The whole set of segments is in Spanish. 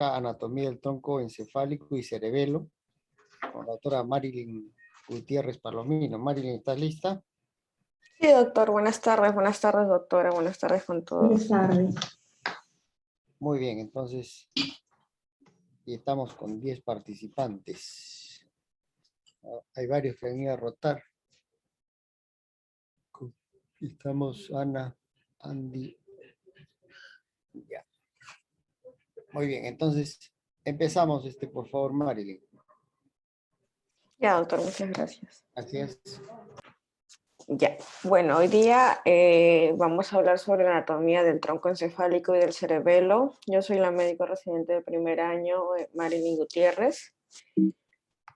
Anatomía del tronco encefálico y cerebelo, con la doctora Marilyn Gutiérrez Palomino. Marilyn, ¿estás lista? Sí, doctor. Buenas tardes, doctora. Buenas tardes con todos. Buenas tardes. Muy bien, entonces, y estamos con 10 participantes. Hay varios que han ido a rotar. Estamos Ana, Andy. Ya. Muy bien, entonces, empezamos, por favor, Marilyn. Ya, doctor, muchas gracias. Gracias. Ya, bueno, hoy día vamos a hablar sobre la anatomía del tronco encefálico y del cerebelo. Yo soy la médico residente de primer año, Marilyn Gutiérrez.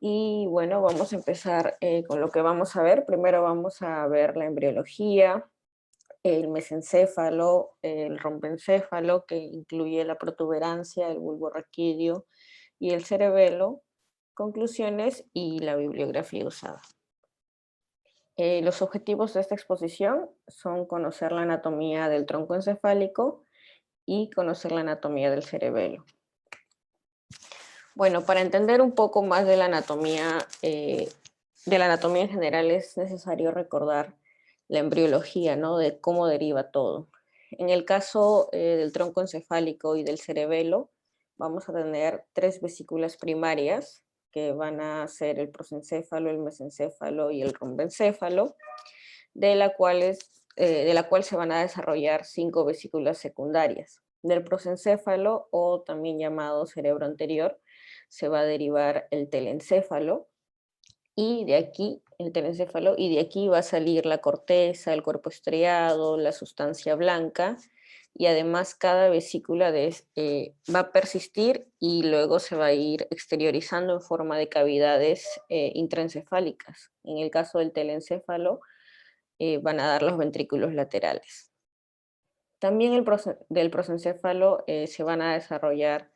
Y bueno, vamos a empezar con lo que vamos a ver. Primero vamos a ver la embriología, el mesencéfalo, el rombencéfalo, que incluye la protuberancia, el bulbo raquídeo y el cerebelo, conclusiones y la bibliografía usada. Los objetivos de esta exposición son conocer la anatomía del tronco encefálico y conocer la anatomía del cerebelo. Bueno, para entender un poco más de la anatomía en general es necesario recordar la embriología, ¿no? De cómo deriva todo. En el caso del tronco encefálico y del cerebelo, vamos a tener 3 vesículas primarias, que van a ser el prosencéfalo, el mesencéfalo y el rombencéfalo, de la cual se van a desarrollar 5 vesículas secundarias. Del prosencéfalo, o también llamado cerebro anterior, se va a derivar el telencéfalo, y de aquí, va a salir la corteza, el cuerpo estriado, la sustancia blanca, y además cada vesícula va a persistir y luego se va a ir exteriorizando en forma de cavidades intraencefálicas. En el caso del telencéfalo, van a dar los ventrículos laterales. También del prosencéfalo se van a desarrollar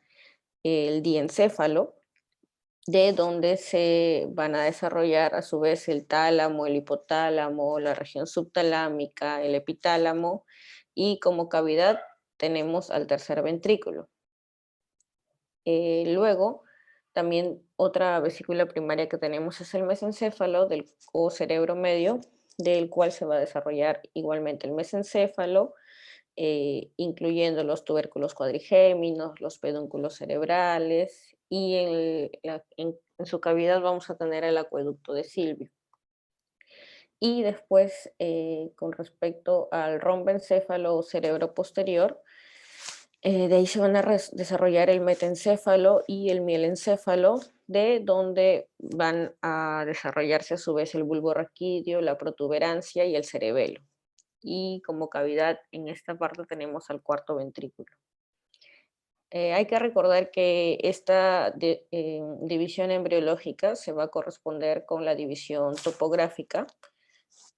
el diencéfalo, de donde se van a desarrollar a su vez el tálamo, el hipotálamo, la región subtalámica, el epitálamo, y como cavidad tenemos al tercer ventrículo. Luego, también otra vesícula primaria que tenemos es el mesencéfalo o cerebro medio, del cual se va a desarrollar igualmente el mesencéfalo, incluyendo los tubérculos cuadrigéminos, los pedúnculos cerebrales, y en su cavidad vamos a tener el acueducto de Silvio. Y después, con respecto al rombencéfalo o cerebro posterior, de ahí se van a desarrollar el metencéfalo y el mielencéfalo, de donde van a desarrollarse a su vez el bulbo raquídeo, la protuberancia y el cerebelo. Y como cavidad en esta parte tenemos al cuarto ventrículo. Hay que recordar que esta división embriológica se va a corresponder con la división topográfica,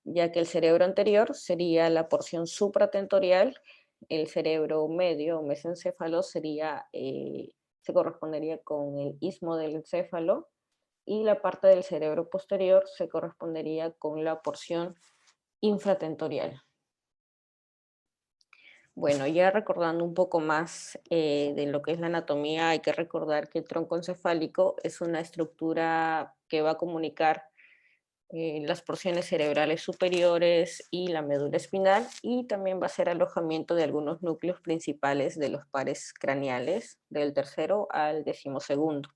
ya que el cerebro anterior sería la porción supratentorial, el cerebro medio o mesencéfalo se correspondería con el istmo del encéfalo, y la parte del cerebro posterior se correspondería con la porción infratentorial. Bueno, ya recordando un poco más de lo que es la anatomía, hay que recordar que el tronco encefálico es una estructura que va a comunicar las porciones cerebrales superiores y la médula espinal, y también va a ser alojamiento de algunos núcleos principales de los pares craneales, del tercero al 12º.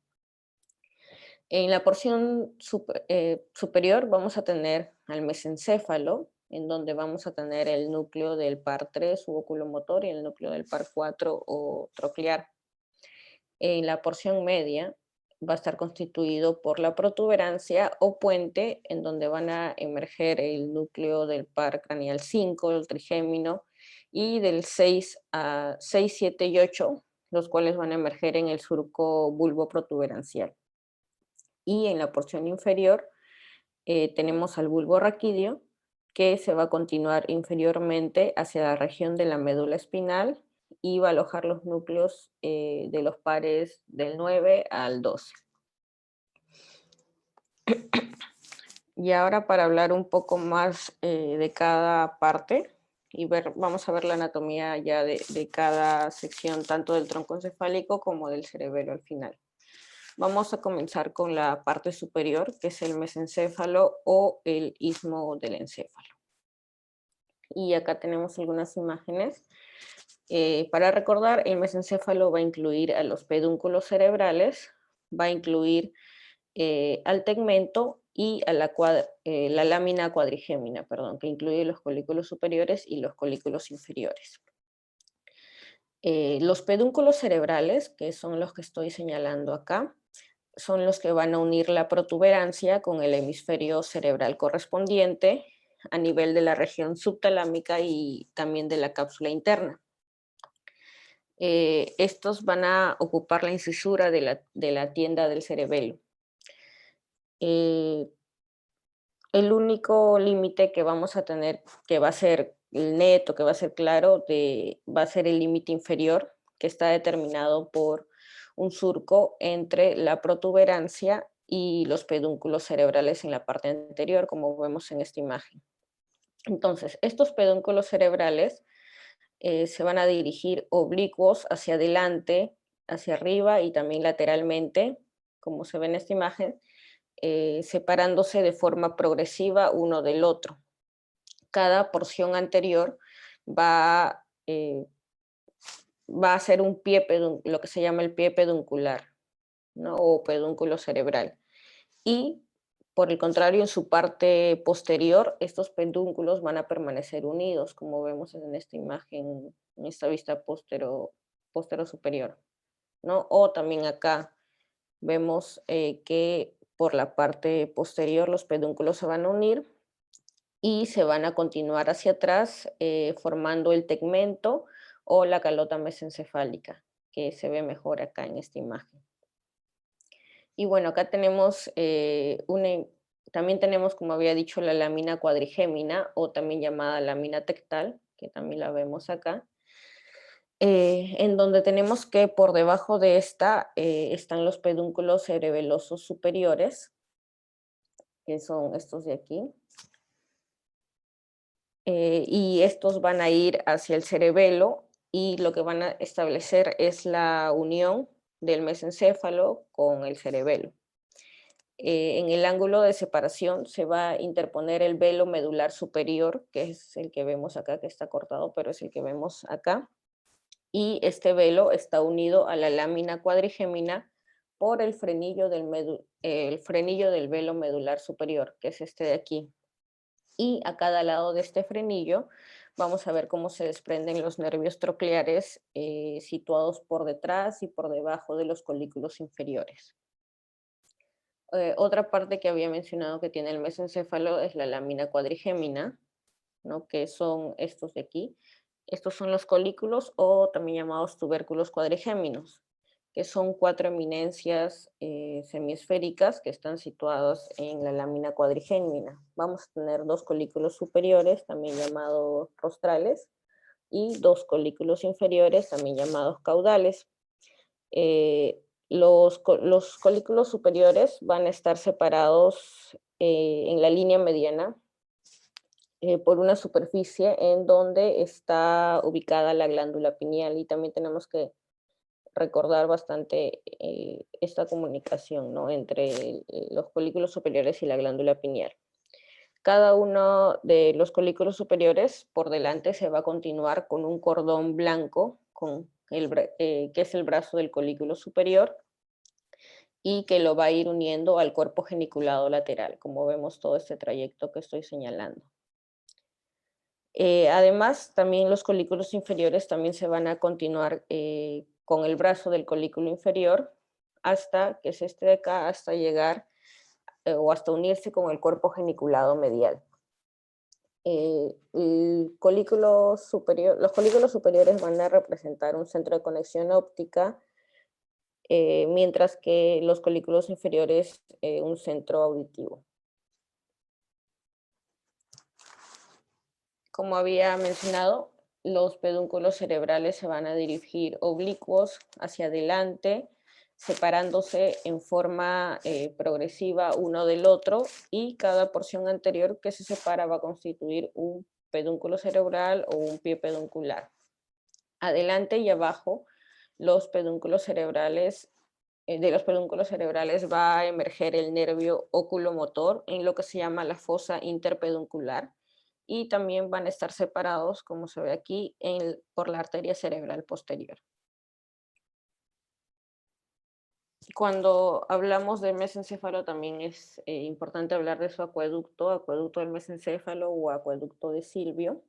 En la porción superior vamos a tener al mesencéfalo, en donde vamos a tener el núcleo del par 3 u oculomotor y el núcleo del par 4 o troclear. En la porción media va a estar constituido por la protuberancia o puente, en donde van a emerger el núcleo del par craneal 5, el trigémino, y del 6, 7 y 8, los cuales van a emerger en el surco bulbo protuberancial. Y en la porción inferior tenemos al bulbo raquídeo, que se va a continuar inferiormente hacia la región de la médula espinal y va a alojar los núcleos de los pares del 9 al 12. Y ahora, para hablar un poco más de cada parte, y vamos a ver la anatomía ya de cada sección, tanto del tronco encefálico como del cerebelo al final. Vamos a comenzar con la parte superior, que es el mesencéfalo o el istmo del encéfalo. Y acá tenemos algunas imágenes. Para recordar, el mesencéfalo va a incluir a los pedúnculos cerebrales, va a incluir al tegmento y a la lámina cuadrigémina, perdón, que incluye los colículos superiores y los colículos inferiores. Los pedúnculos cerebrales, que son los que estoy señalando acá, son los que van a unir la protuberancia con el hemisferio cerebral correspondiente a nivel de la región subtalámica y también de la cápsula interna. Estos van a ocupar la incisura de la tienda del cerebelo. El único límite que vamos a tener, que va a ser el neto, que va a ser claro, va a ser el límite inferior, que está determinado por un surco entre la protuberancia y los pedúnculos cerebrales en la parte anterior, como vemos en esta imagen. Entonces, estos pedúnculos cerebrales se van a dirigir oblicuos hacia adelante, hacia arriba y también lateralmente, como se ve en esta imagen, separándose de forma progresiva uno del otro. Cada porción anterior va a ser un pie, lo que se llama el pie peduncular, ¿no? O pedúnculo cerebral. Y por el contrario, en su parte posterior, estos pedúnculos van a permanecer unidos, como vemos en esta imagen, en esta vista postero superior, ¿no? O también acá vemos que por la parte posterior los pedúnculos se van a unir y se van a continuar hacia atrás formando el tegmento o la calota mesencefálica, que se ve mejor acá en esta imagen. Y bueno, acá tenemos también tenemos, como había dicho, la lámina cuadrigémina o también llamada lámina tectal, que también la vemos acá, en donde tenemos que por debajo de esta están los pedúnculos cerebelosos superiores, que son estos de aquí. Y estos van a ir hacia el cerebelo y lo que van a establecer es la unión del mesencéfalo con el cerebelo. En el ángulo de separación se va a interponer el velo medular superior, que es el que vemos acá, que está cortado, pero es el que vemos acá. Y este velo está unido a la lámina cuadrigémina por el frenillo del velo medular superior, que es este de aquí. Y a cada lado de este frenillo vamos a ver cómo se desprenden los nervios trocleares situados por detrás y por debajo de los colículos inferiores. Otra parte que había mencionado que tiene el mesencéfalo es la lámina cuadrigémina, ¿no? Que son estos de aquí. Estos son los colículos o también llamados tubérculos cuadrigéminos, que son 4 eminencias semiesféricas que están situadas en la lámina cuadrigémina. Vamos a tener 2 colículos superiores, también llamados rostrales, y 2 colículos inferiores, también llamados caudales. Los colículos superiores van a estar separados en la línea mediana por una superficie en donde está ubicada la glándula pineal, y también tenemos que recordar bastante esta comunicación, ¿no? Entre los colículos superiores y la glándula pineal. Cada uno de los colículos superiores por delante se va a continuar con un cordón blanco que es el brazo del colículo superior y que lo va a ir uniendo al cuerpo geniculado lateral, como vemos todo este trayecto que estoy señalando. Además, también los colículos inferiores también se van a continuar con el brazo del colículo inferior hasta, que es este de acá, hasta llegar o hasta unirse con el cuerpo geniculado medial. Los colículos superiores van a representar un centro de conexión óptica, mientras que los colículos inferiores un centro auditivo. Como había mencionado, los pedúnculos cerebrales se van a dirigir oblicuos hacia adelante, separándose en forma progresiva uno del otro, y cada porción anterior que se separa va a constituir un pedúnculo cerebral o un pie peduncular. Adelante y abajo, los pedúnculos cerebrales, de los pedúnculos cerebrales va a emerger el nervio oculomotor en lo que se llama la fosa interpeduncular, y también van a estar separados, como se ve aquí, por la arteria cerebral posterior. Cuando hablamos del mesencéfalo también es importante hablar de su acueducto del mesencéfalo o acueducto de Silvio,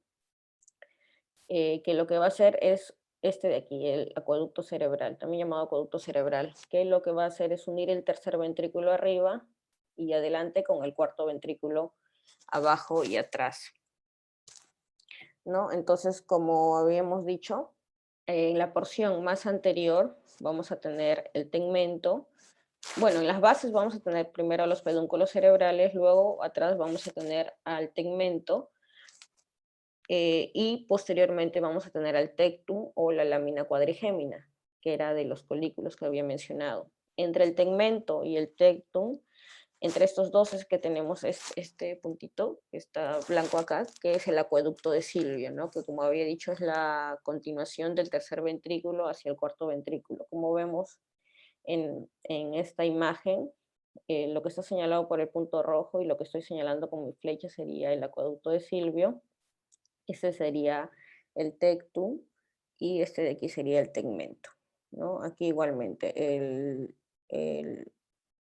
que lo que va a hacer es este de aquí, el acueducto cerebral, también llamado acueducto cerebral, que lo que va a hacer es unir el tercer ventrículo arriba y adelante con el cuarto ventrículo abajo y atrás, ¿no? Entonces, como habíamos dicho, en la porción más anterior vamos a tener el tegmento. Bueno, en las bases vamos a tener primero los pedúnculos cerebrales, luego atrás vamos a tener al tegmento, y posteriormente vamos a tener al tectum o la lámina cuadrigémina, que era de los colículos que había mencionado. Entre el tegmento y el tectum, entre estos dos es que tenemos este puntito que está blanco acá, que es el acueducto de Silvio, ¿no? Que como había dicho es la continuación del tercer ventrículo hacia el cuarto ventrículo. Como vemos en esta imagen, lo que está señalado por el punto rojo y lo que estoy señalando con mi flecha sería el acueducto de Silvio. Ese sería el tectum y este de aquí sería el tegmento, ¿no? Aquí igualmente el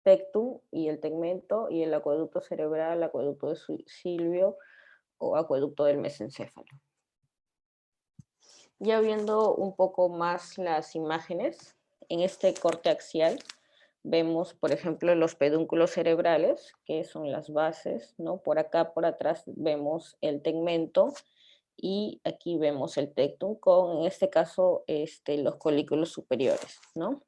tectum y el tegmento y el acueducto cerebral, acueducto de Silvio o acueducto del mesencéfalo. Ya viendo un poco más las imágenes, en este corte axial vemos, por ejemplo, los pedúnculos cerebrales, que son las bases, ¿no? Por acá, por atrás, vemos el tegmento y aquí vemos el tectum con, en este caso, los colículos superiores, ¿no?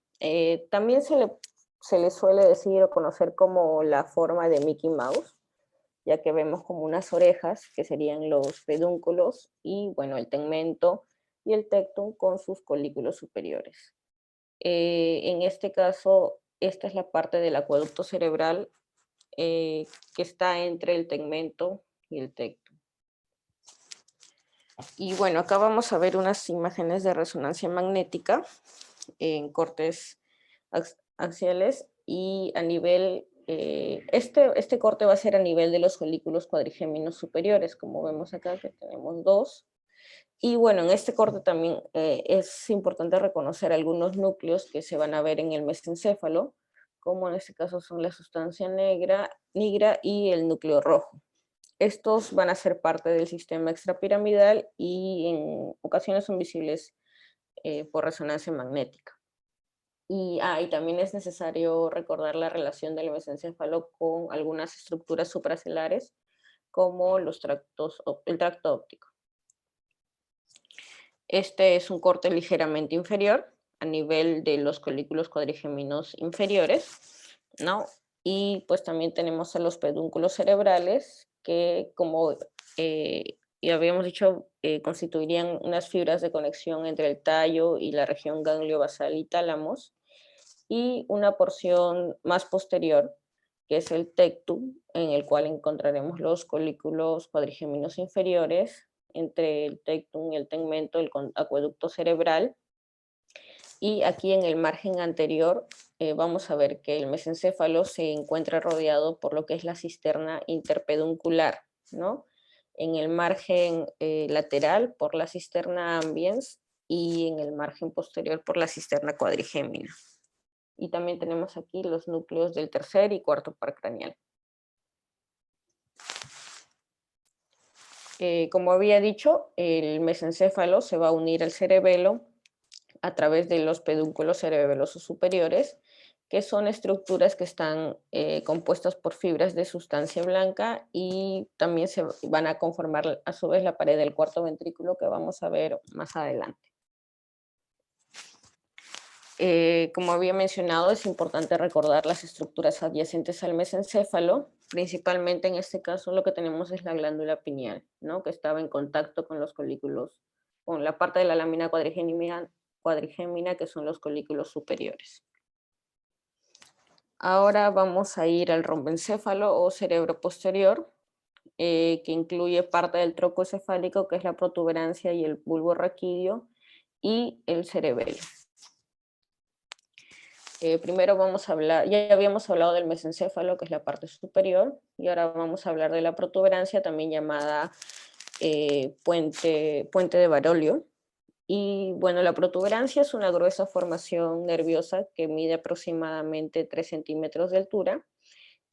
También se le suele decir o conocer como la forma de Mickey Mouse, ya que vemos como unas orejas, que serían los pedúnculos, y bueno, el tegmento y el tectum con sus colículos superiores. En este caso, esta es la parte del acueducto cerebral que está entre el tegmento y el tectum. Y bueno, acá vamos a ver unas imágenes de resonancia magnética en cortes axiales y a nivel, este corte va a ser a nivel de los folículos cuadrigéminos superiores, como vemos acá que tenemos dos. Y bueno, en este corte también es importante reconocer algunos núcleos que se van a ver en el mesencéfalo, como en este caso son la sustancia negra y el núcleo rojo. Estos van a ser parte del sistema extrapiramidal y en ocasiones son visibles por resonancia magnética. Y también es necesario recordar la relación del mesencéfalo con algunas estructuras supracelares, como el tracto óptico. Este es un corte ligeramente inferior a nivel de los colículos cuadrigéminos inferiores, ¿no? Y pues también tenemos a los pedúnculos cerebrales que, como ya habíamos dicho, constituirían unas fibras de conexión entre el tallo y la región ganglio basal y tálamos, y una porción más posterior, que es el tectum, en el cual encontraremos los colículos cuadrigéminos inferiores, entre el tectum y el tegmento, el acueducto cerebral. Y aquí en el margen anterior vamos a ver que el mesencéfalo se encuentra rodeado por lo que es la cisterna interpeduncular, ¿no? En el margen lateral por la cisterna ambiens y en el margen posterior por la cisterna cuadrigémina. Y también tenemos aquí los núcleos del tercer y cuarto par craneal. Como había dicho, el mesencéfalo se va a unir al cerebelo a través de los pedúnculos cerebelosos superiores, que son estructuras que están compuestas por fibras de sustancia blanca y también se van a conformar a su vez la pared del cuarto ventrículo, que vamos a ver más adelante. Como había mencionado, es importante recordar las estructuras adyacentes al mesencéfalo. Principalmente en este caso lo que tenemos es la glándula pineal, ¿no? Que estaba en contacto con los colículos, con la parte de la lámina cuadrigémina que son los colículos superiores. Ahora vamos a ir al romboencéfalo o cerebro posterior. que incluye parte del tronco encefálico, que es la protuberancia y el bulbo raquídeo, y el cerebelo. Primero vamos a hablar, ya habíamos hablado del mesencéfalo, que es la parte superior, y ahora vamos a hablar de la protuberancia, también llamada puente de Barolio. Y bueno, la protuberancia es una gruesa formación nerviosa que mide aproximadamente 3 centímetros de altura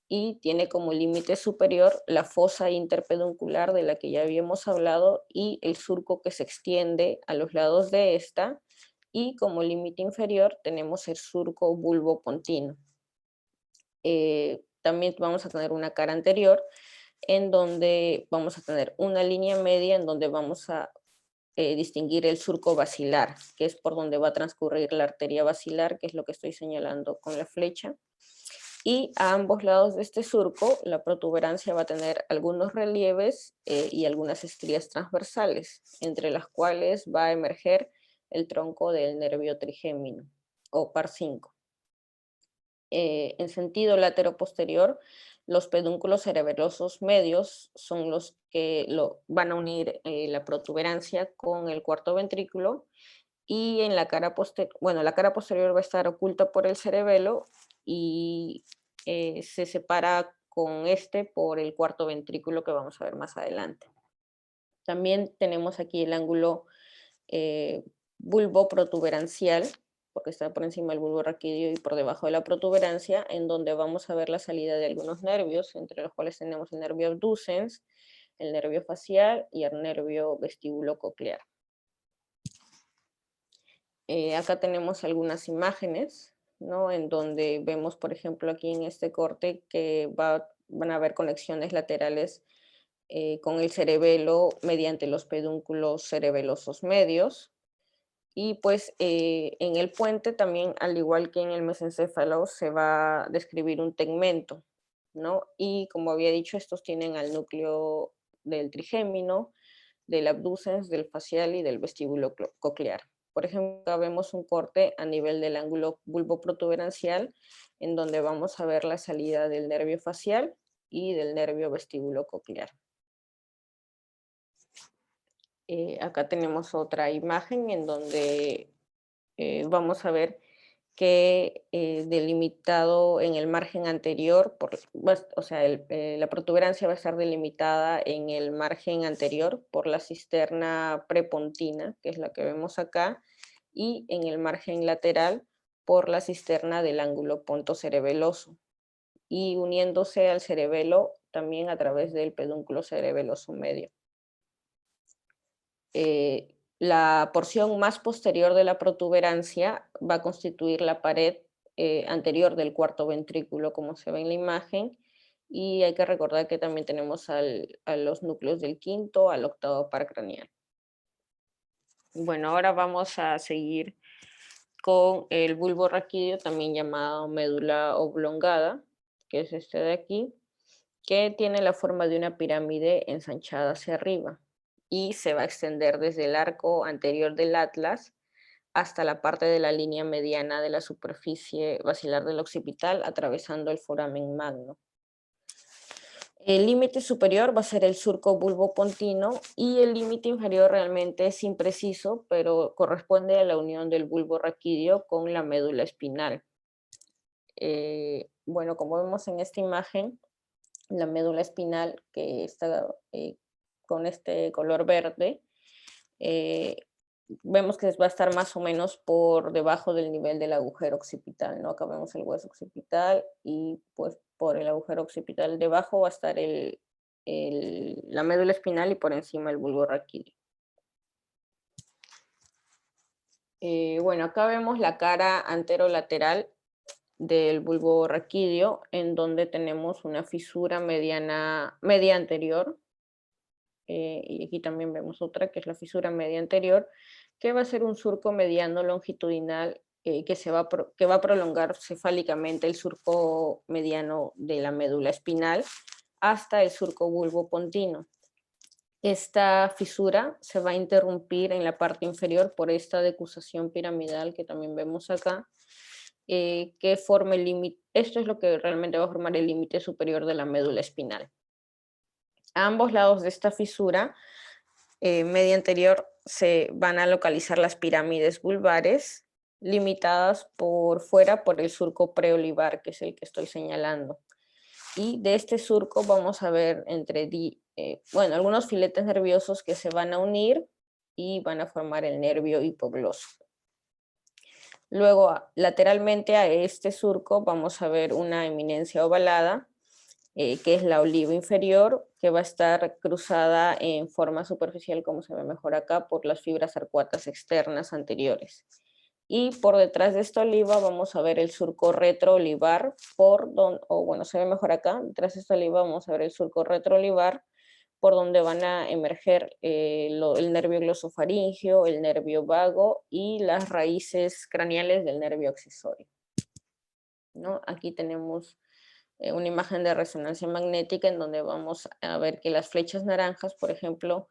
y tiene como límite superior la fosa interpeduncular de la que ya habíamos hablado y el surco que se extiende a los lados de esta, y como límite inferior tenemos el surco bulbopontino. También vamos a tener una cara anterior en donde vamos a tener una línea media en donde vamos a distinguir el surco basilar, que es por donde va a transcurrir la arteria basilar, que es lo que estoy señalando con la flecha. Y a ambos lados de este surco, la protuberancia va a tener algunos relieves y algunas estrías transversales, entre las cuales va a emerger el tronco del nervio trigémino, o par 5. En sentido lateroposterior, los pedúnculos cerebelosos medios son los que van a unir la protuberancia con el cuarto ventrículo, y en la cara posterior, bueno, la cara posterior va a estar oculta por el cerebelo y se separa con este por el cuarto ventrículo que vamos a ver más adelante. También tenemos aquí el ángulo bulbo protuberancial, porque está por encima del bulbo raquídeo y por debajo de la protuberancia, en donde vamos a ver la salida de algunos nervios, entre los cuales tenemos el nervio abducens, el nervio facial y el nervio vestíbulo coclear. Acá tenemos algunas imágenes, ¿no? En donde vemos, por ejemplo, aquí en este corte que van a haber conexiones laterales con el cerebelo mediante los pedúnculos cerebelosos medios. Y pues en el puente también, al igual que en el mesencéfalo, se va a describir un tegmento, ¿no? Y como había dicho, estos tienen al núcleo del trigémino, del abducens, del facial y del vestíbulo coclear. Por ejemplo, acá vemos un corte a nivel del ángulo bulboprotuberancial, en donde vamos a ver la salida del nervio facial y del nervio vestíbulo coclear. Acá tenemos otra imagen en donde vamos a ver que delimitado en el margen anterior, o sea, la protuberancia va a estar delimitada en el margen anterior por la cisterna prepontina, que es la que vemos acá, y en el margen lateral por la cisterna del ángulo pontocerebeloso, y uniéndose al cerebelo también a través del pedúnculo cerebeloso medio. La porción más posterior de la protuberancia va a constituir la pared anterior del cuarto ventrículo, como se ve en la imagen, y hay que recordar que también tenemos a los núcleos del quinto al octavo par craneal. Bueno, ahora vamos a seguir con el bulbo raquídeo, también llamado médula oblongada, que es este de aquí, que tiene la forma de una pirámide ensanchada hacia arriba y se va a extender desde el arco anterior del atlas hasta la parte de la línea mediana de la superficie basilar del occipital, atravesando el foramen magno. El límite superior va a ser el surco bulbopontino y el límite inferior realmente es impreciso, pero corresponde a la unión del bulbo raquídeo con la médula espinal. Bueno, como vemos en esta imagen, la médula espinal, que está con este color verde, vemos que va a estar más o menos por debajo del nivel del agujero occipital, ¿no? Acá vemos el hueso occipital y pues por el agujero occipital debajo va a estar la médula espinal y por encima el bulbo raquídeo. Bueno, acá vemos la cara anterolateral del bulbo raquídeo, en donde tenemos una fisura media anterior, y aquí también vemos otra que es la fisura media anterior, que va a ser un surco mediano longitudinal que va a prolongar cefálicamente el surco mediano de la médula espinal hasta el surco bulbopontino. Esta fisura se va a interrumpir en la parte inferior por esta decusación piramidal que también vemos acá, que forma el límite. Esto es lo que realmente va a formar el límite superior de la médula espinal. A ambos lados de esta fisura media anterior se van a localizar las pirámides vulvares, limitadas por fuera por el surco preolivar, que es el que estoy señalando. Y de este surco vamos a ver algunos filetes nerviosos que se van a unir y van a formar el nervio hipogloso. Luego, lateralmente a este surco vamos a ver una eminencia ovalada, que es la oliva inferior, que va a estar cruzada en forma superficial, como se ve mejor acá, por las fibras arcuatas externas anteriores. Y por detrás de esta oliva vamos a ver el surco retroolivar, se ve mejor acá, detrás de esta oliva vamos a ver el surco retroolivar, por donde van a emerger el nervio glosofaríngeo, el nervio vago y las raíces craneales del nervio accesorio, ¿no? Aquí tenemos una imagen de resonancia magnética en donde vamos a ver que las flechas naranjas, por ejemplo,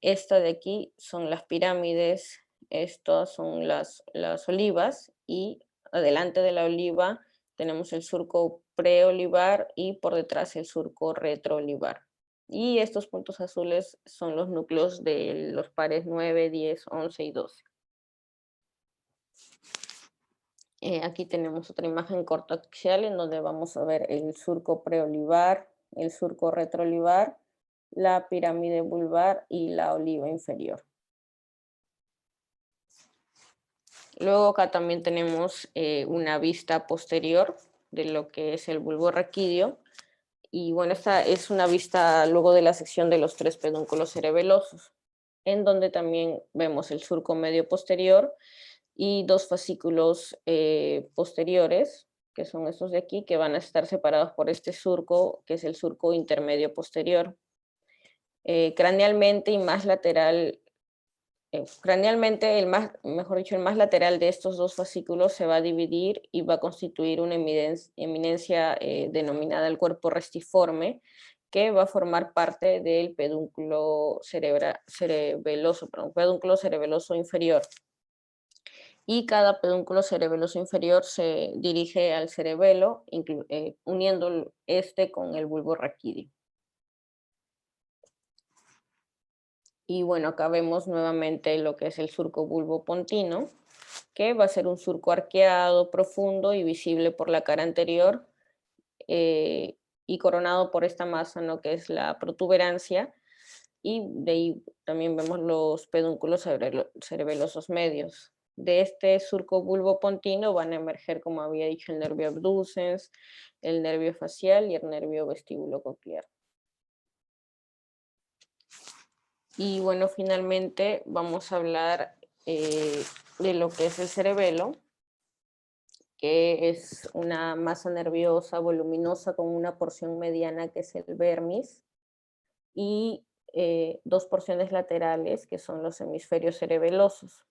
esta de aquí son las pirámides, estas son las olivas, y adelante de la oliva tenemos el surco preolivar y por detrás el surco retroolivar. Y estos puntos azules son los núcleos de los pares 9, 10, 11 y 12. Aquí tenemos otra imagen cortoaxial en donde vamos a ver el surco preolivar, el surco retroolivar, la pirámide vulvar y la oliva inferior. Luego acá también tenemos una vista posterior de lo que es el bulbo raquídeo. Y bueno, esta es una vista luego de la sección de los 3 pedúnculos cerebelosos, en donde también vemos el surco medio posterior y 2 fascículos posteriores, que son estos de aquí, que van a estar separados por este surco, que es el surco intermedio posterior. Cranealmente y más lateral, cranealmente, el más lateral de estos 2 fascículos se va a dividir y va a constituir una eminencia denominada el cuerpo restiforme, que va a formar parte del pedúnculo cerebeloso inferior. Y cada pedúnculo cerebeloso inferior se dirige al cerebelo, uniendo este con el bulbo raquídeo. Y bueno, acá vemos nuevamente lo que es el surco bulbopontino, que va a ser un surco arqueado, profundo y visible por la cara anterior, y coronado por esta masa, ¿no?, que es la protuberancia, y de ahí también vemos los pedúnculos cerebelosos medios. De este surco bulbopontino van a emerger, como había dicho, el nervio abducens, el nervio facial y el nervio vestíbulo-coclear. Y bueno, finalmente vamos a hablar de lo que es el cerebelo, que es una masa nerviosa voluminosa con una porción mediana que es el vermis y 2 porciones laterales que son los hemisferios cerebelosos.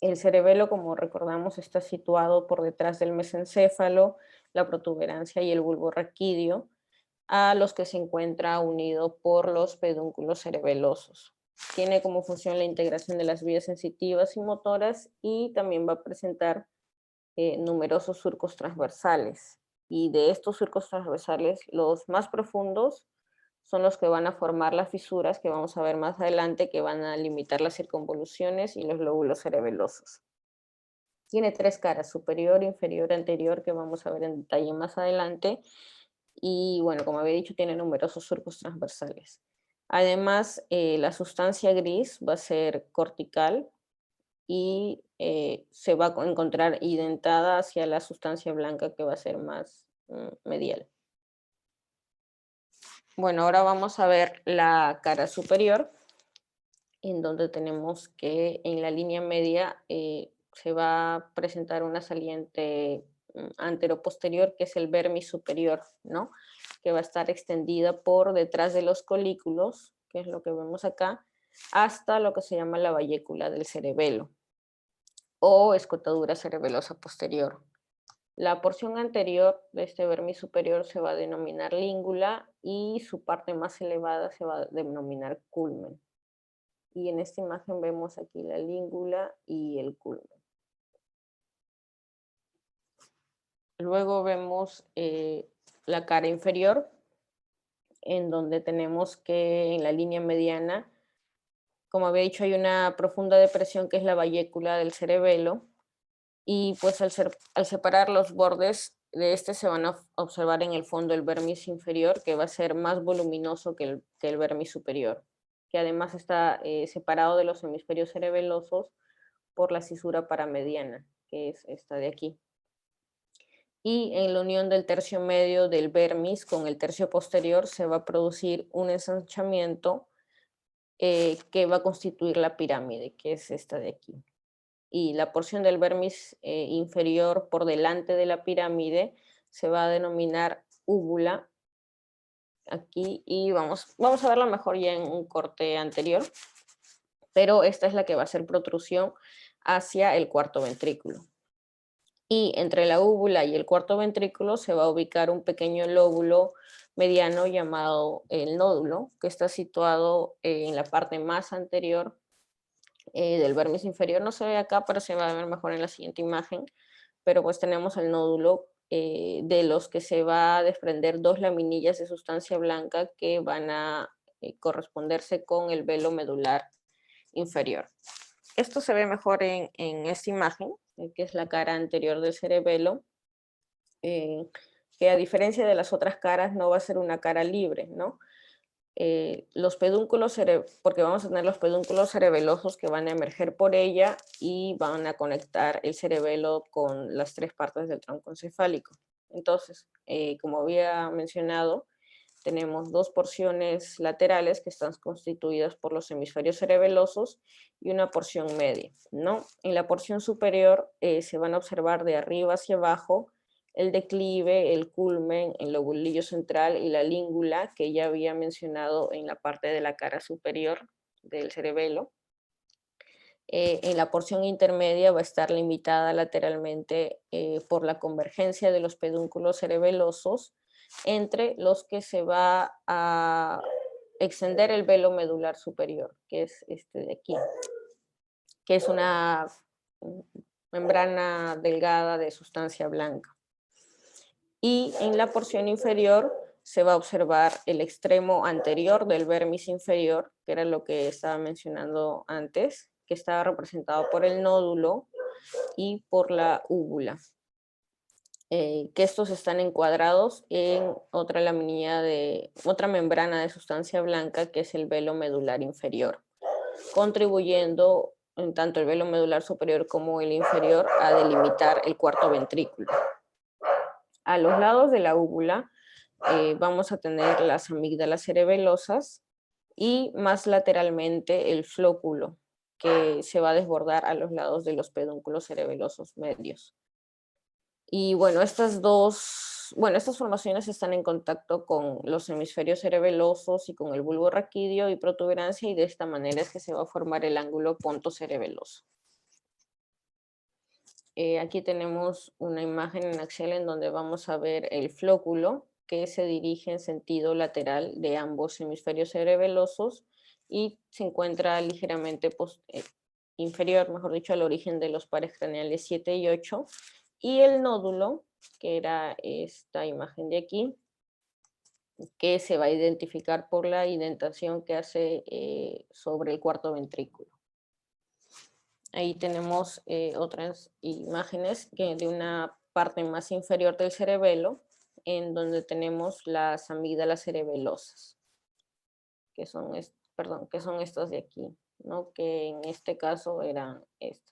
El cerebelo, como recordamos, está situado por detrás del mesencéfalo, la protuberancia y el bulbo raquídeo, a los que se encuentra unido por los pedúnculos cerebelosos. Tiene como función la integración de las vías sensitivas y motoras y también va a presentar numerosos surcos transversales. Y de estos surcos transversales, los más profundos son los que van a formar las fisuras que vamos a ver más adelante, que van a limitar las circunvoluciones y los lóbulos cerebelosos. Tiene 3 caras, superior, inferior, anterior, que vamos a ver en detalle más adelante. Y bueno, como había dicho, tiene numerosos surcos transversales. Además, la sustancia gris va a ser cortical y se va a encontrar identada hacia la sustancia blanca, que va a ser más medial. Bueno, ahora vamos a ver la cara superior, en donde tenemos que en la línea media se va a presentar una saliente anteroposterior, que es el vermis superior, ¿no?, que va a estar extendida por detrás de los colículos, que es lo que vemos acá, hasta lo que se llama la vallécula del cerebelo o escotadura cerebelosa posterior. La porción anterior de este vermis superior se va a denominar língula y su parte más elevada se va a denominar culmen. Y en esta imagen vemos aquí la língula y el culmen. Luego vemos la cara inferior, en donde tenemos que en la línea mediana, como había dicho, hay una profunda depresión que es la vallécula del cerebelo, y pues al separar los bordes de este se van a observar en el fondo el vermis inferior, que va a ser más voluminoso que el vermis superior, que además está separado de los hemisferios cerebelosos por la cisura paramediana, que es esta de aquí. Y en la unión del tercio medio del vermis con el tercio posterior se va a producir un ensanchamiento que va a constituir la pirámide, que es esta de aquí. Y la porción del vermis inferior por delante de la pirámide se va a denominar úvula aquí, y vamos a verla mejor ya en un corte anterior, pero esta es la que va a ser protrusión hacia el cuarto ventrículo. Y entre la úvula y el cuarto ventrículo se va a ubicar un pequeño lóbulo mediano llamado el nódulo, que está situado en la parte más anterior del vermis inferior. No se ve acá, pero se va a ver mejor en la siguiente imagen. Pero pues tenemos el nódulo de los que se va a desprender dos laminillas de sustancia blanca que van a corresponderse con el velo medular inferior. Esto se ve mejor en esta imagen, que es la cara anterior del cerebelo, que a diferencia de las otras caras no va a ser una cara libre, ¿no? Los pedúnculos, porque vamos a tener los pedúnculos cerebelosos que van a emerger por ella y van a conectar el cerebelo con las tres partes del tronco encefálico. Entonces, como había mencionado, tenemos dos porciones laterales que están constituidas por los hemisferios cerebelosos y una porción media, ¿no? En la porción superior se van a observar de arriba hacia abajo el declive, el culmen, el lobulillo central y la língula que ya había mencionado en la parte de la cara superior del cerebelo. En la porción intermedia va a estar limitada lateralmente por la convergencia de los pedúnculos cerebelosos entre los que se va a extender el velo medular superior, que es este de aquí, que es una membrana delgada de sustancia blanca. Y en la porción inferior se va a observar el extremo anterior del vermis inferior, que era lo que estaba mencionando antes, que estaba representado por el nódulo y por la úvula. Que estos están encuadrados en otra laminilla otra membrana de sustancia blanca, que es el velo medular inferior, contribuyendo en tanto el velo medular superior como el inferior a delimitar el cuarto ventrículo. A los lados de la úvula vamos a tener las amígdalas cerebelosas y más lateralmente el flóculo, que se va a desbordar a los lados de los pedúnculos cerebelosos medios. Y bueno, estas formaciones están en contacto con los hemisferios cerebelosos y con el bulbo raquídeo y protuberancia, y de esta manera es que se va a formar el ángulo pontocerebeloso. Aquí tenemos una imagen en axial en donde vamos a ver el flóculo que se dirige en sentido lateral de ambos hemisferios cerebelosos y se encuentra ligeramente inferior, mejor dicho, al origen de los pares craneales 7 y 8. Y el nódulo, que era esta imagen de aquí, que se va a identificar por la indentación que hace sobre el cuarto ventrículo. Ahí tenemos otras imágenes de una parte más inferior del cerebelo, en donde tenemos las amígdalas cerebelosas, que son estas de aquí, ¿no? Que en este caso eran estas.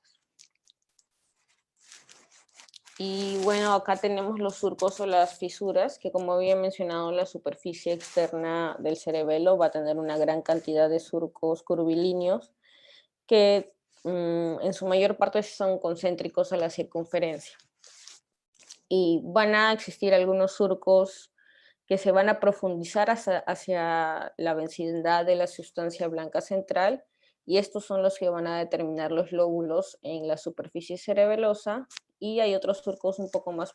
Y bueno, acá tenemos los surcos o las fisuras, que como había mencionado, la superficie externa del cerebelo va a tener una gran cantidad de surcos curvilíneos que en su mayor parte son concéntricos a la circunferencia. Y van a existir algunos surcos que se van a profundizar hacia la vecindad de la sustancia blanca central, y estos son los que van a determinar los lóbulos en la superficie cerebelosa, y hay otros surcos un poco más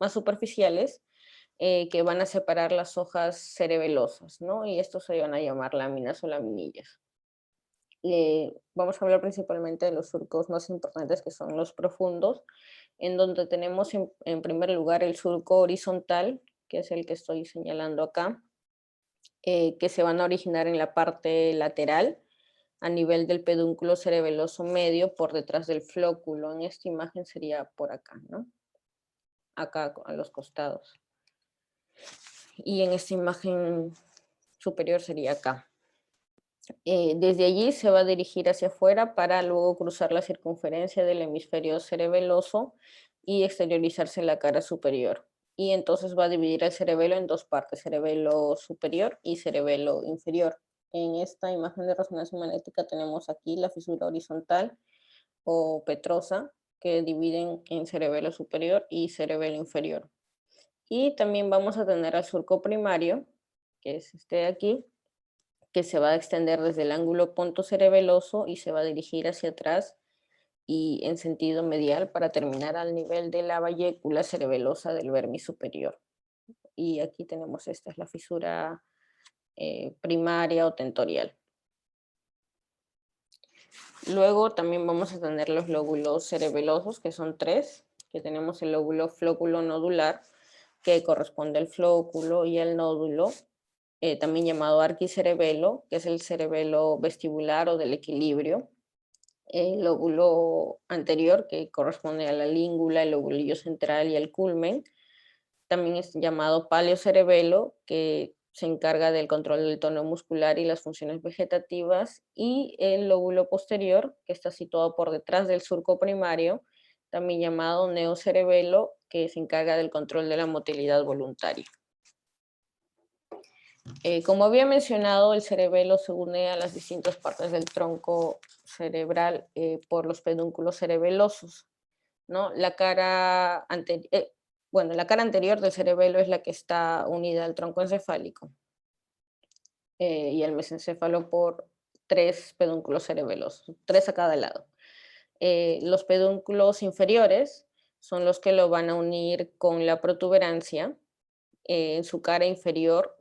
superficiales que van a separar las hojas cerebelosas, ¿no? Y estos se van a llamar láminas o laminillas. Vamos a hablar principalmente de los surcos más importantes, que son los profundos, en donde tenemos en primer lugar el surco horizontal, que es el que estoy señalando acá, que se van a originar en la parte lateral, a nivel del pedúnculo cerebeloso medio, por detrás del flóculo. En esta imagen sería por acá, ¿no? Acá a los costados. Y en esta imagen superior sería acá. Desde allí se va a dirigir hacia afuera para luego cruzar la circunferencia del hemisferio cerebeloso y exteriorizarse en la cara superior. Y entonces va a dividir el cerebelo en dos partes, cerebelo superior y cerebelo inferior. En esta imagen de resonancia magnética tenemos aquí la fisura horizontal o petrosa, que dividen en cerebelo superior y cerebelo inferior. Y también vamos a tener al surco primario, que es este de aquí, que se va a extender desde el ángulo pontocerebeloso y se va a dirigir hacia atrás y en sentido medial para terminar al nivel de la vallécula cerebelosa del vermis superior. Y aquí tenemos, esta es la fisura primaria o tentorial. Luego también vamos a tener los lóbulos cerebelosos, que son tres, que tenemos el lóbulo flóculo nodular, que corresponde al flóculo y al nódulo, también llamado arquicerebelo, que es el cerebelo vestibular o del equilibrio. El lóbulo anterior, que corresponde a la língula, el lóbulo central y el culmen. También es llamado paleocerebelo, que se encarga del control del tono muscular y las funciones vegetativas, y el lóbulo posterior, que está situado por detrás del surco primario, también llamado neocerebelo, que se encarga del control de la motilidad voluntaria. Como había mencionado, el cerebelo se une a las distintas partes del tronco cerebral por los pedúnculos cerebelosos, ¿no? La cara anterior del cerebelo es la que está unida al tronco encefálico y al mesencéfalo por tres pedúnculos cerebelosos, tres a cada lado. Los pedúnculos inferiores son los que lo van a unir con la protuberancia. En su cara inferior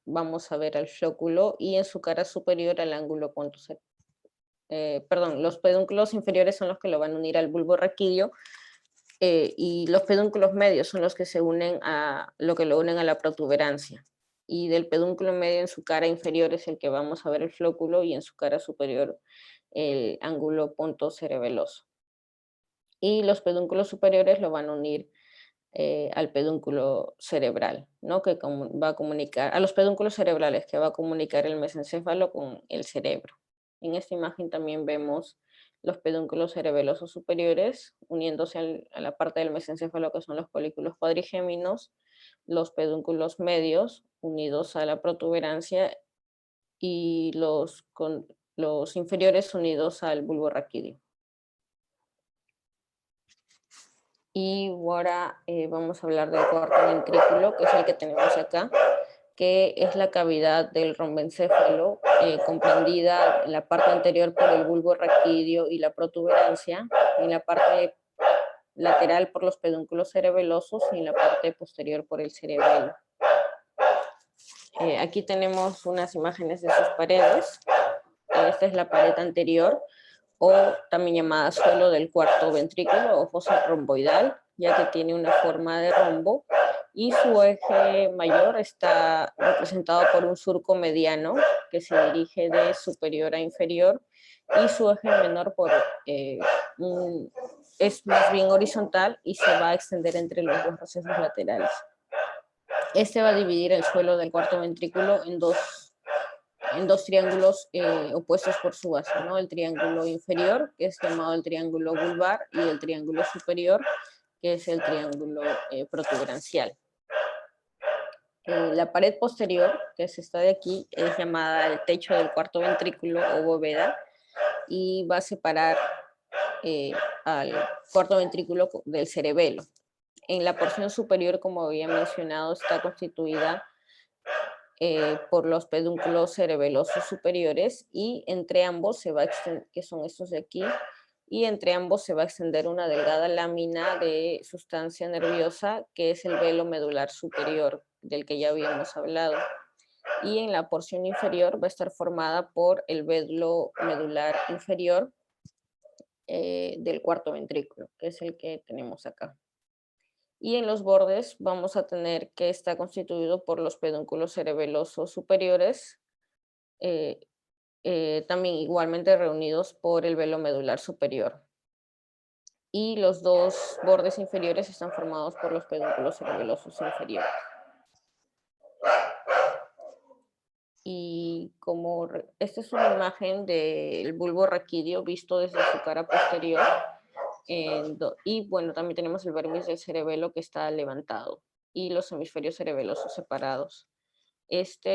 vamos a ver al flóculo y en su cara superior al ángulo los pedúnculos inferiores son los que lo van a unir al bulbo raquídeo y los pedúnculos medios son los que lo unen a la protuberancia. Y del pedúnculo medio en su cara inferior es el que vamos a ver el flóculo y en su cara superior el ángulo pontocerebeloso. Y los pedúnculos superiores lo van a unir al pedúnculo cerebral, ¿no? Que va a comunicar, a los pedúnculos cerebrales, que va a comunicar el mesencéfalo con el cerebro. En esta imagen también vemos los pedúnculos cerebelosos superiores uniéndose a la parte del mesencéfalo, que son los folículos cuadrigéminos, los pedúnculos medios unidos a la protuberancia y los inferiores unidos al bulbo raquídeo. Y ahora vamos a hablar del cuarto ventrículo, que es el que tenemos acá, que es la cavidad del rombencéfalo, comprendida en la parte anterior por el bulbo raquídeo y la protuberancia, en la parte lateral por los pedúnculos cerebelosos y en la parte posterior por el cerebelo. Aquí tenemos unas imágenes de sus paredes. Esta es la pared anterior, o también llamada suelo del cuarto ventrículo o fosa romboidal, ya que tiene una forma de rombo, y su eje mayor está representado por un surco mediano que se dirige de superior a inferior, y su eje menor es más bien horizontal y se va a extender entre los dos procesos laterales. Este va a dividir el suelo del cuarto ventrículo en dos triángulos opuestos por su base, ¿no? El triángulo inferior, que es llamado el triángulo vulvar, y el triángulo superior, que es el triángulo protuberancial. La pared posterior, que es esta de aquí, es llamada el techo del cuarto ventrículo o bóveda, y va a separar al cuarto ventrículo del cerebelo. En la porción superior, como había mencionado, está constituida por los pedúnculos cerebelosos superiores, y entre ambos se va a extender, que son estos de aquí, y entre ambos se va a extender una delgada lámina de sustancia nerviosa, que es el velo medular superior, del que ya habíamos hablado. Y en la porción inferior va a estar formada por el velo medular inferior del cuarto ventrículo, que es el que tenemos acá. Y en los bordes vamos a tener que está constituido por los pedúnculos cerebelosos superiores, eh, también igualmente reunidos por el velo medular superior. Y los dos bordes inferiores están formados por los pedúnculos cerebelosos inferiores. Y como esta es una imagen del bulbo raquídeo visto desde su cara posterior, y bueno, también tenemos el vermis del cerebelo que está levantado y los hemisferios cerebelosos separados. Esto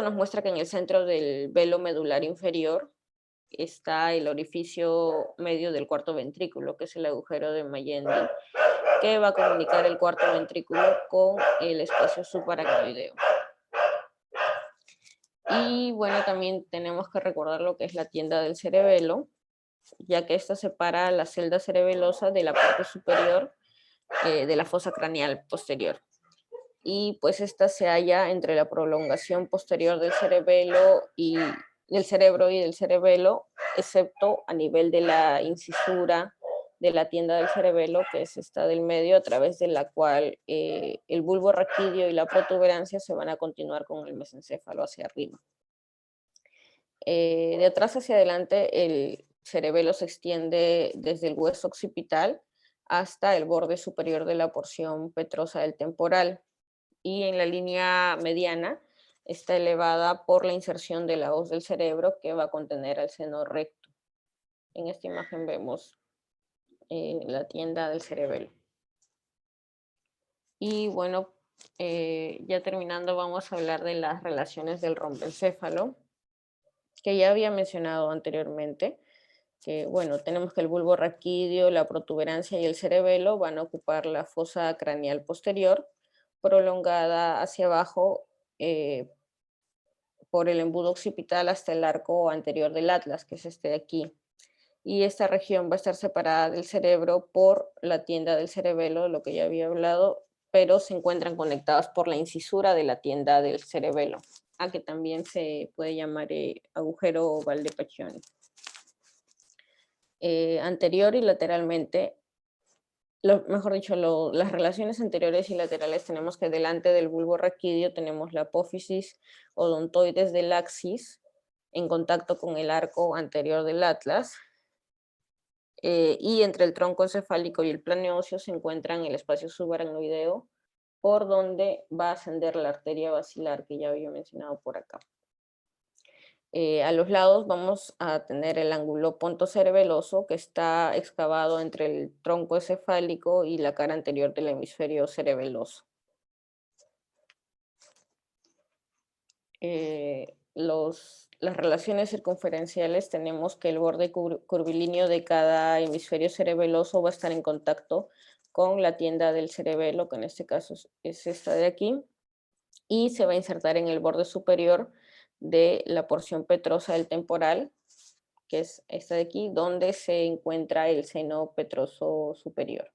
nos muestra que en el centro del velo medular inferior está el orificio medio del cuarto ventrículo, que es el agujero de Magendie, que va a comunicar el cuarto ventrículo con el espacio subaracnoideo. Y bueno, también tenemos que recordar lo que es la tienda del cerebelo, ya que esta separa la celda cerebelosa de la parte superior de la fosa craneal posterior. Y pues esta se halla entre la prolongación posterior del cerebelo y del cerebro y del cerebelo, excepto a nivel de la incisura de la tienda del cerebelo, que es esta del medio, a través de la cual el bulbo raquídeo y la protuberancia se van a continuar con el mesencéfalo hacia arriba. De atrás hacia adelante, el cerebelo se extiende desde el hueso occipital hasta el borde superior de la porción petrosa del temporal, y en la línea mediana está elevada por la inserción de la hoz del cerebro que va a contener al seno recto. En esta imagen vemos la tienda del cerebelo. Y bueno, ya terminando, vamos a hablar de las relaciones del romboencéfalo, que ya había mencionado anteriormente, que bueno, tenemos que el bulbo raquídeo, la protuberancia y el cerebelo van a ocupar la fosa craneal posterior, prolongada hacia abajo por el embudo occipital hasta el arco anterior del atlas, que es este de aquí. Y esta región va a estar separada del cerebro por la tienda del cerebelo, lo que ya había hablado, pero se encuentran conectadas por la incisura de la tienda del cerebelo, a que también se puede llamar agujero Valdepaccioni. Anterior y lateralmente, mejor dicho, las relaciones anteriores y laterales tenemos que delante del bulbo raquídeo tenemos la apófisis odontoides del axis en contacto con el arco anterior del atlas, y entre el tronco encefálico y el planeo óseo se encuentran el espacio subaracnoideo, por donde va a ascender la arteria basilar que ya había mencionado por acá. A los lados vamos a tener el ángulo pontocerebeloso que está excavado entre el tronco encefálico y la cara anterior del hemisferio cerebeloso. Las relaciones circunferenciales tenemos que el borde curvilíneo de cada hemisferio cerebeloso va a estar en contacto con la tienda del cerebelo, que en este caso es esta de aquí, y se va a insertar en el borde superior de la porción petrosa del temporal, que es esta de aquí, donde se encuentra el seno petroso superior.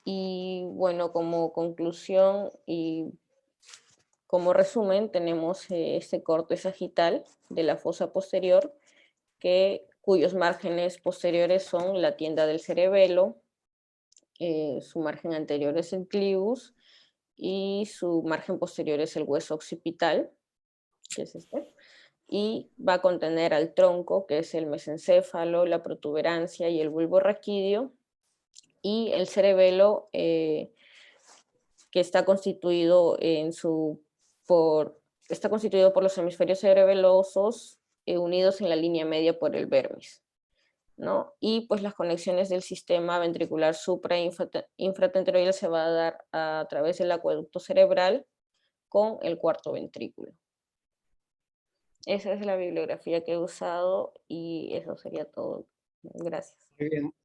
Y bueno, como conclusión y como resumen, tenemos este corte sagital de la fosa posterior, cuyos márgenes posteriores son la tienda del cerebelo, su margen anterior es el clivus y su margen posterior es el hueso occipital, que es este, y va a contener al tronco, que es el mesencéfalo, la protuberancia y el bulbo raquídeo, y el cerebelo, que está constituido está constituido por los hemisferios cerebelosos unidos en la línea media por el vermis, ¿no? Y pues las conexiones del sistema ventricular supra e infratentorial se va a dar a través del acueducto cerebral con el cuarto ventrículo. Esa es la bibliografía que he usado y eso sería todo. Gracias. Muy bien.